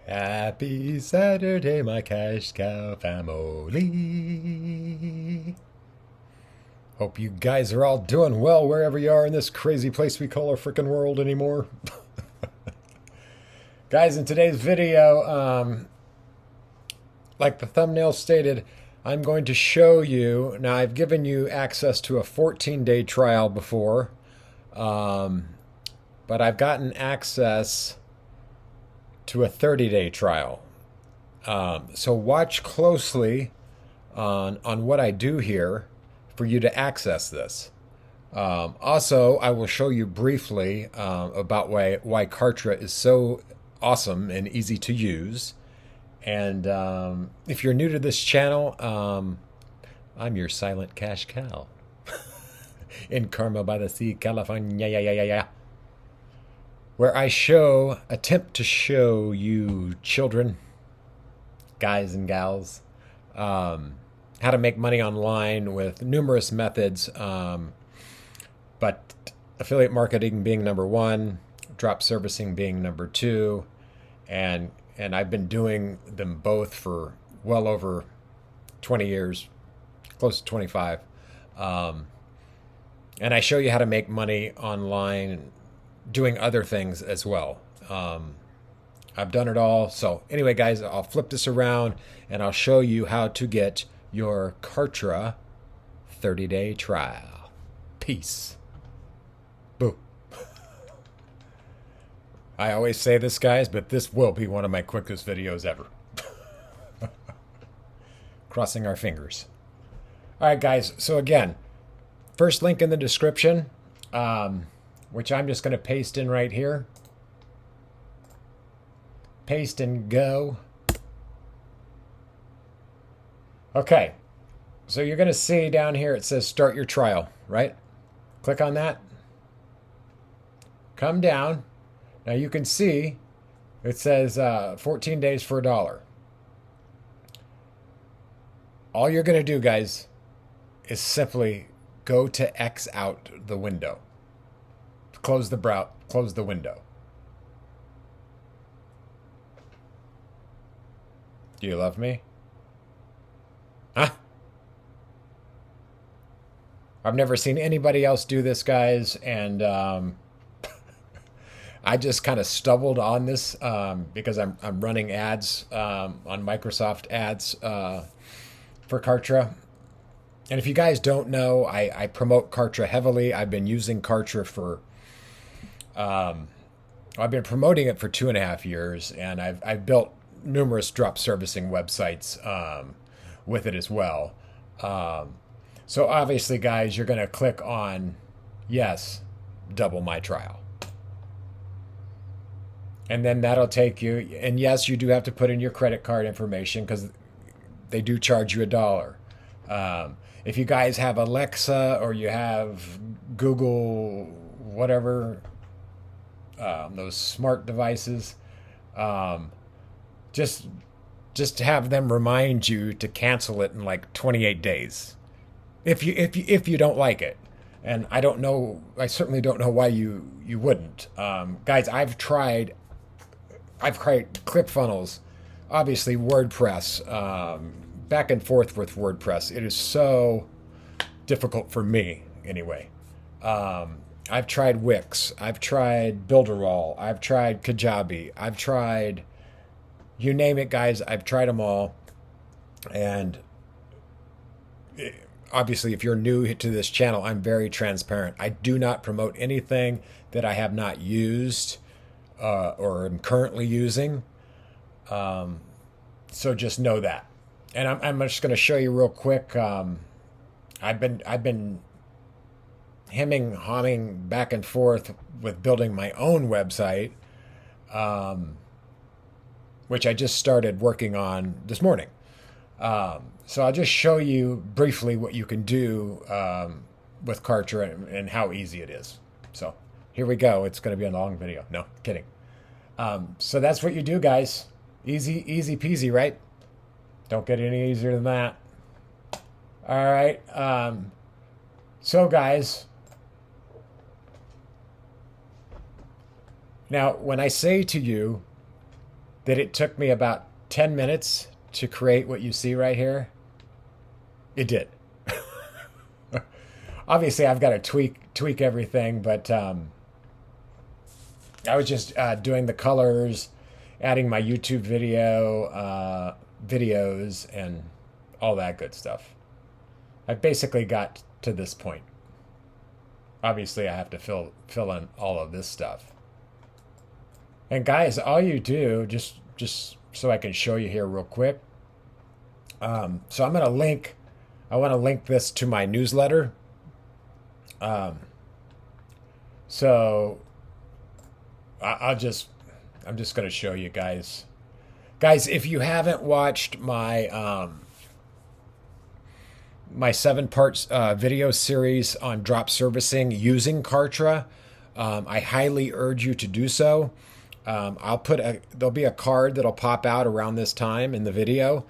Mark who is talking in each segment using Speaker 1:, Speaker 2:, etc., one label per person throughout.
Speaker 1: Happy Saturday, my cash cow family. Hope you guys are all doing well wherever you are in this crazy place we call our freaking world anymore. Guys, in today's video, like the thumbnail stated, I'm going to show you. Now, I've given you access to a 14-day trial before, but I've gotten access to a 30-day trial. So watch closely on what I do here for you to access this. Also, I will show you briefly about why Kartra is so awesome and easy to use. And if you're new to this channel, I'm your silent cash cow in Carmel by the Sea, California, where I attempt to show you children, guys and gals, how to make money online with numerous methods, but affiliate marketing being number one, drop servicing being number two, and I've been doing them both for well over 20 years, close to 25. And I show you how to make money online doing other things as well. I've done it all. So anyway, guys, I'll flip this around and I'll show you how to get your Kartra 30-day trial. Peace. Boo. I always say this, guys, but this will be one of my quickest videos ever. Crossing our fingers. All right, guys. So again, first link in the description, which I'm just going to paste in right here. Paste and go. Okay. So you're going to see down here it says start your trial, right? Click on that. Come down. Now you can see it says 14 days for $1. All you're going to do, guys, is simply go to X out the window. Close the window. Do you love me? Huh? I've never seen anybody else do this, guys, and I just kind of stumbled on this because I'm running ads on Microsoft ads for Kartra. And if you guys don't know, I promote Kartra heavily. I've been using Kartra for I've been promoting it for 2.5 years, and I've built numerous drop servicing websites with it as well. So obviously, guys, you're going to click on yes, double my trial. And then that'll take you, and yes, you do have to put in your credit card information because they do charge you $1. If you guys have Alexa or you have Google, whatever, those smart devices, just have them remind you to cancel it in like 28 days, if you don't like it. And I don't know, I certainly don't know why you wouldn't. Guys, I've tried ClickFunnels, obviously WordPress, back and forth with WordPress. It is so difficult for me anyway. I've tried Wix, I've tried Builderall, I've tried Kajabi, I've tried, you name it, guys, I've tried them all. And obviously, if you're new to this channel, I'm very transparent. I do not promote anything that I have not used or am currently using. So just know that. And I'm just going to show you real quick. I've been hawing back and forth with building my own website, which I just started working on this morning. So I'll just show you briefly what you can do with Kartra and how easy it is. So here we go. It's going to be a long video. No, kidding. So that's what you do, guys. Easy peasy, right? Don't get any easier than that. All right. So, guys, now when I say to you, that it took me about 10 minutes to create what you see right here? It did. Obviously, I've got to tweak everything, but I was just doing the colors, adding my YouTube videos, and all that good stuff. I basically got to this point. Obviously, I have to fill in all of this stuff. And guys, all you do, just so I can show you here real quick. So I'm gonna link. I want to link this to my newsletter. So I'm just gonna show you guys. Guys, if you haven't watched my my 7-part video series on drop servicing using Kartra, I highly urge you to do so. There'll be a card that'll pop out around this time in the video,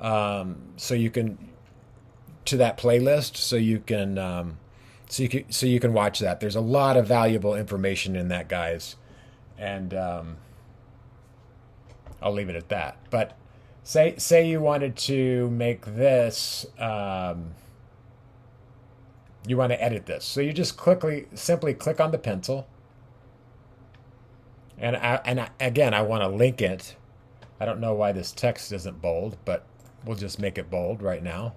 Speaker 1: so you can to that playlist, so you can watch that. There's a lot of valuable information in that, guys, and I'll leave it at that. But say you wanted to make this, you want to edit this, so you just simply click on the pencil. And again, I want to link it. I don't know why this text isn't bold, but we'll just make it bold right now.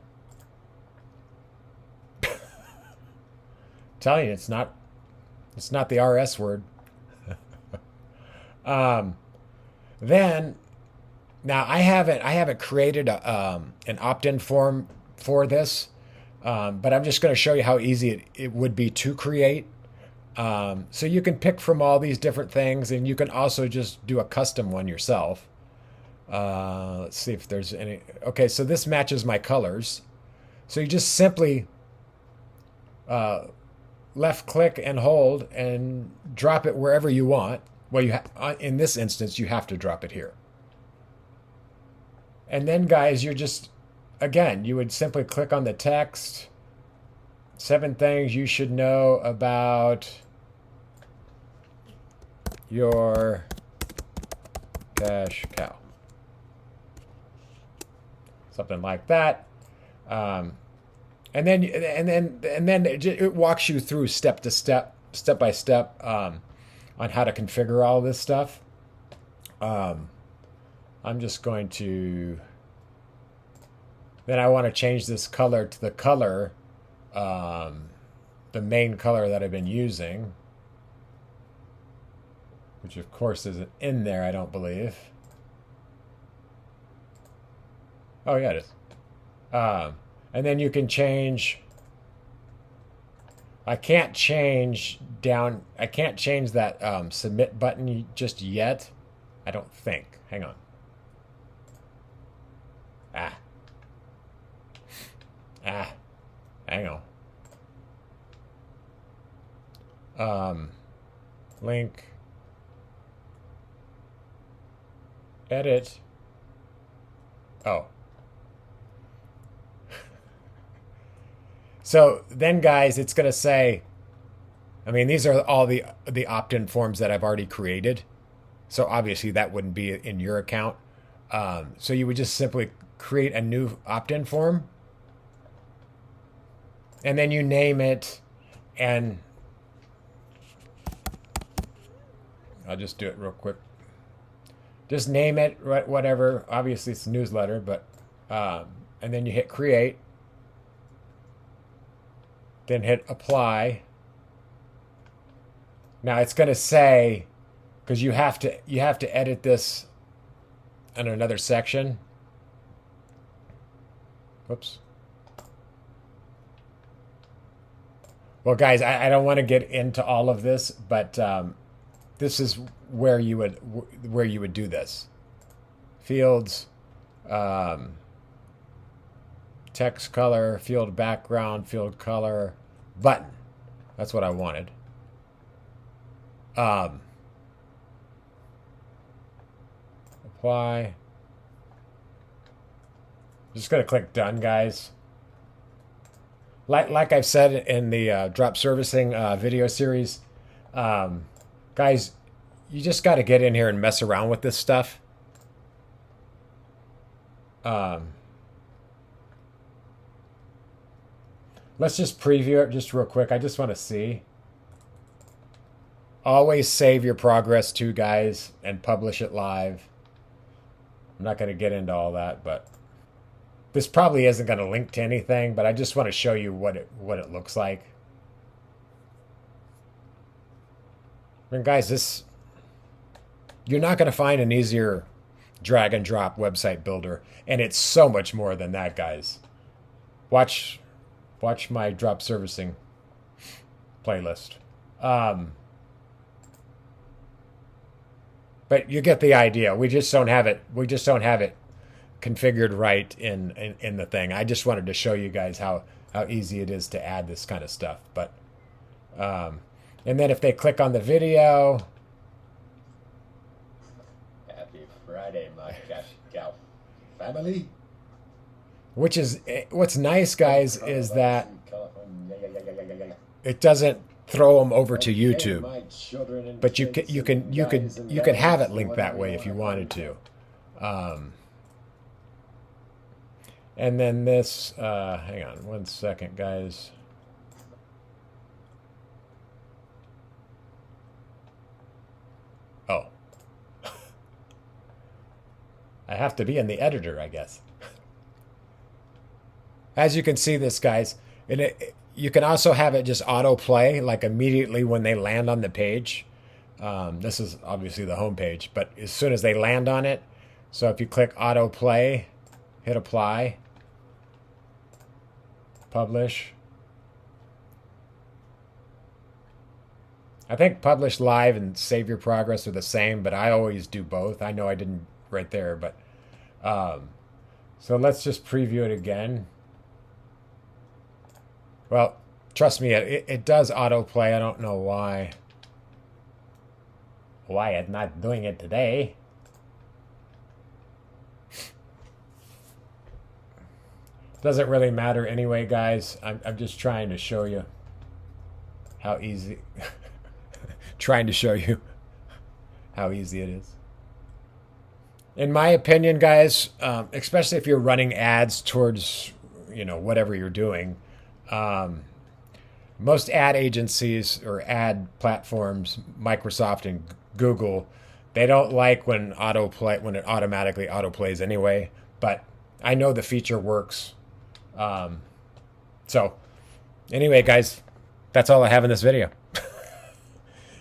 Speaker 1: Telling you, it's not the RS word. Then, now I haven't created an opt-in form for this, but I'm just going to show you how easy it would be to create. So you can pick from all these different things, and you can also just do a custom one yourself. Let's see if there's any. Okay, so this matches my colors. So you just simply left click and hold and drop it wherever you want. Well, in this instance, you have to drop it here. And then, guys, you would simply click on the text. 7 things you should know about your cash cow. Something like that. And then it walks you through step by step on how to configure all this stuff. I'm just going to. Then I want to change this color to the color, the main color that I've been using, which of course isn't in there, I don't believe. Oh yeah, it is. And then you can change. I can't change that submit button just yet. I don't think. Hang on. Hang on. Link. Edit. Oh. So then, guys, it's going to say, I mean, these are all the opt-in forms that I've already created. So obviously that wouldn't be in your account. So you would just simply create a new opt-in form. And then you name it, and I'll just do it real quick. Just name it, whatever. Obviously it's a newsletter, but and then you hit create. Then hit apply. Now it's going to say, because you have to edit this in another section. Whoops. Well, guys, I don't want to get into all of this, but this is where you would do this. Fields, text color, field background, field color, button. That's what I wanted. Apply. Just gonna click done, guys. Like I've said in the drop servicing video series, guys, you just got to get in here and mess around with this stuff. Um, let's just preview it just real quick. I just want to see. Always save your progress too, guys, and publish it live. I'm not going to get into all that, but this probably isn't going to link to anything, but I just want to show you what it looks like. And guys, you're not going to find an easier drag and drop website builder, and it's so much more than that, guys. Watch my drop servicing playlist. But you get the idea. We just don't have it. We just don't have it configured right in the thing. I just wanted to show you guys how easy it is to add this kind of stuff. But and then if they click on the video,
Speaker 2: happy Friday, my cash cow family.
Speaker 1: Which is what's nice, guys, is that it doesn't throw them over to YouTube, but you can have it linked that way if you wanted to. And then this, hang on one second, guys. Oh, I have to be in the editor, I guess. As you can see this, guys, you can also have it just autoplay, like immediately when they land on the page. This is obviously the home page, but as soon as they land on it, so if you click autoplay, hit apply, publish. I think publish live and save your progress are the same, but I always do both. I know I didn't right there, but so let's just preview it again. Well, trust me, it does autoplay. I don't know why it's not doing it today. Doesn't really matter anyway, guys. I'm just trying to show you how easy trying to show you how easy it is. In my opinion, guys, especially if you're running ads towards, whatever you're doing, most ad agencies or ad platforms, Microsoft and Google, they don't like when it automatically autoplays anyway. But I know the feature works. So anyway, guys, that's all I have in this video.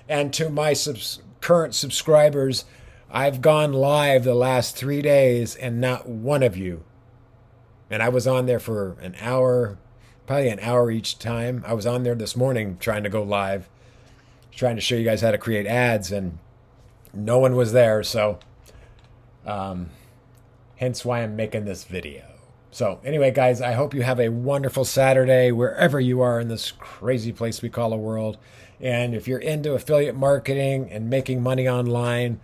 Speaker 1: And to my current subscribers, I've gone live the last 3 days and not one of you. And I was on there for an hour, probably an hour each time. I was on there this morning trying to go live, trying to show you guys how to create ads, and no one was there. So hence why I'm making this video. So anyway, guys, I hope you have a wonderful Saturday wherever you are in this crazy place we call a world. And if you're into affiliate marketing and making money online,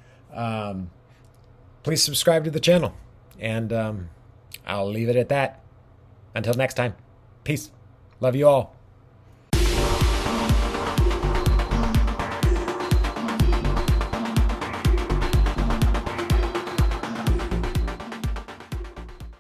Speaker 1: please subscribe to the channel. And I'll leave it at that. Until next time, peace. Love you all.